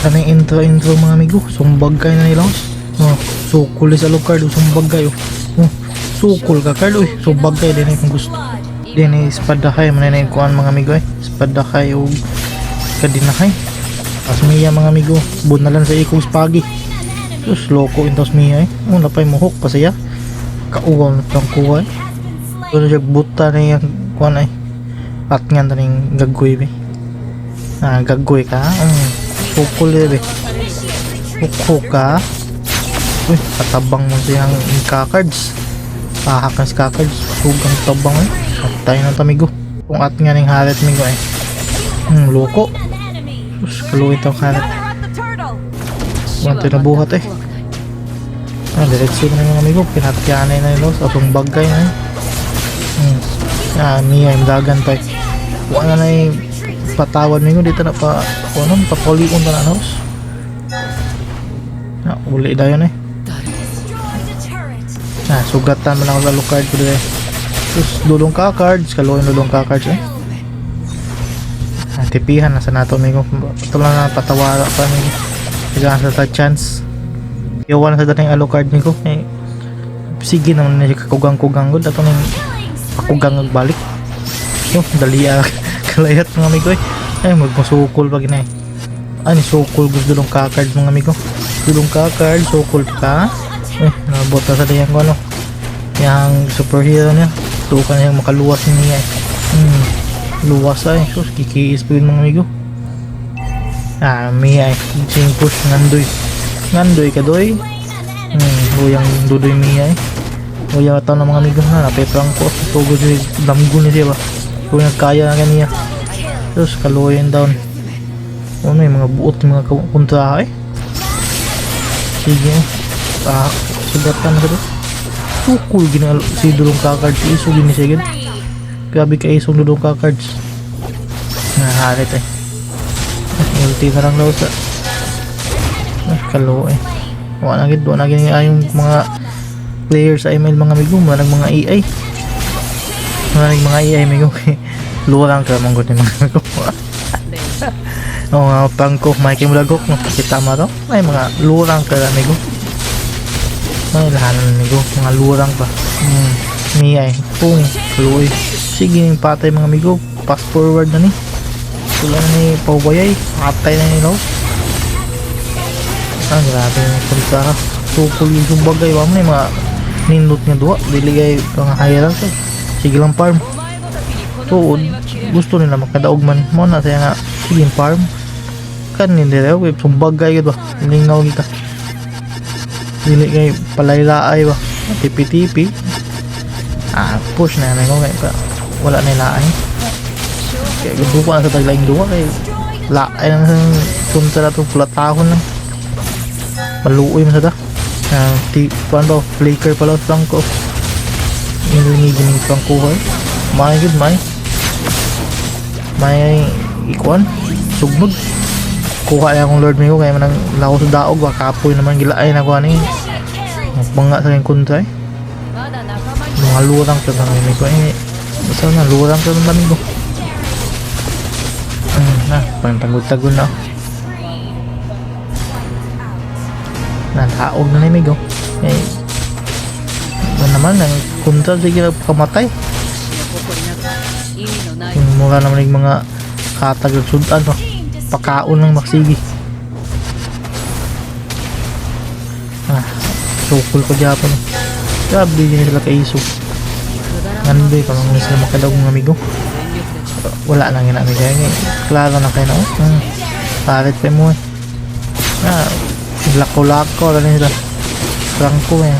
Kanang intro mga amigo, sumbag kayo na nila. Oh, sukul sa Alucard, sumbag kayo. Oh, sukul ka card, uy, sumbag kayo din kung gusto. Din espadahay man na yung kuan mga amigo eh. Espadahay o kadinahay. As Mia mga amigo, bunalan sa ikong spagi. Sus, loko intos Mia eh. Una pa'y muhok pa siya. Kauwaw na itong kuha eh. Doon siya buta na yung kuan eh. At nga na rin gagoy eh. Ah, gagoy ka. Sukul eh. Hukho ka. Uy, katabang mo siyang kakards. Pahak ng kakards. Sugang tabang eh. Tayo ng tamigo. Kung at nga ning halit migo eh. Loko. Sus, kaluin itong halit. Walang tinabuhat eh. Diretso na yung amigo. Pinatyanay na yun. Sa sumbagay na yun. Niya yung dagan pa eh. Huwag nga na yung patawad migo. Dito na pa papuliun na na house. Uli na yun eh. Sugatan mo lang ako sa Alucard ko dito eh. Terus dulong ka cards. Kaluin dulong ka cards eh. Tipihan nasa nato amigo. Ito lang na patawara pa amigo. Kaya sa chance. Iwan sa dating Alucard niko eh. Sige naman na siya kakugang-kugang good. Ito na yung kakugang nagbalik. Dali kalayat mga amigo eh. Ay magmusukul pag ina eh. Ay sukul gusto dulong ka cards mga amigo. Dulong ka cards. Sukul ka. Nabot na sa diyang ko ano. Yang superhero niya. Tukan na yung makaluwas niya eh. Luwas ay. Sus, kikiis pa yun mga amigo. Mia ay. Sing push ngandoy. Ngandoy ka doy. Buyang dudoy Mia ay. Buyang ataw ng mga amigo na. Napeprang ko. Tugo siya. Damgun niya siya ba. Kung nagkaya na kaniya. Sus, kaluoyin down. Ano yung mga buot yung mga kontra eh. Sige eh. Sugatan na ka doon. Sukul ginalo si dulong kakards. Iso gini siya gin. Grabe ka isong dulong kakards. Nahalit eh. Ulti na lang daw sa kalo eh. Wala na gini yung mga players sa ML mga amigo. Mga AI. Mga AI amigo. Luwarang ka mong ni mga amigo. Pangko Mikey Mulagok no? Kita mo to? Ay mga luwarang ka amigo. Ay lahanan amigo. Mga luwarang pa. Mia eh. Pung. Kaluoy. Sige yung patay mga amigo. Pass forward na ni. Wala na ni Paubayay. Patay na ni no? Grabe yung salita ka. Sukul yung bagay. Wala mo na yung mga nindot nga duwa. Diligay mga high-rank. Sige lang farm. So gusto nila makadaog man. Mo na saya nga. Sige farm. Kanin nila. Sumbagay ka ba? Lingaw kita. Dili kay palaylaay ba. Tipi-tipi. Push na yan. Wala na laay. Kaya gusto na sa taglaing duwa. Kaya laay na sa sunta na itong pulatahon na. Maluoy mo sa ta. Paano ba? Flicker pala sa tangko. Nilingigin yung tangko ko eh. May good may. May ikuan. Sugmod. Kuha na akong Lord Migo kaya manang lako sa daog kapoy naman gilaay na kuha ni banga sa kanyang kontra eh. Mga lurang sa mga Migo eh. Basta na lurang sa mga Migo. Pantagod-tagod na nataog na ni Migo eh. Naman ang kontra sige na kamatay. Mura naman yung mga katagod sundan no. Pakaon ng maksigi. Sukul ko Japon. Grabe din sila kaiso. Ngandoy ka mga sila makadaog mga amigo. Wala lang yun amigo. Klaro na kayo na. Parit pa mo eh. Lako-lako. Wala nila. Franco eh.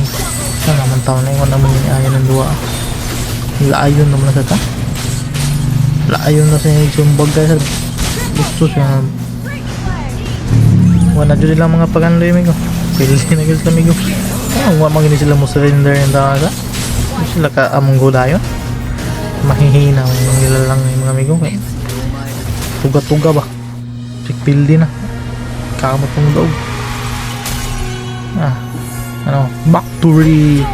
Saan naman taon na yun naman yung ayan ng duwa. Laayon naman na sa ta. Laayon na sa sumbag guys. Gusto siya wala dyan lang mga pagandoy amigo. Pili na guys amigo. Huwag magini sila mo surrender yung daga. Sila ka among dayon. Mahihina yung nilalang yung mga amigo. Tuga-tuga ba? Sikpildi na. Kamot ng daog. Factory.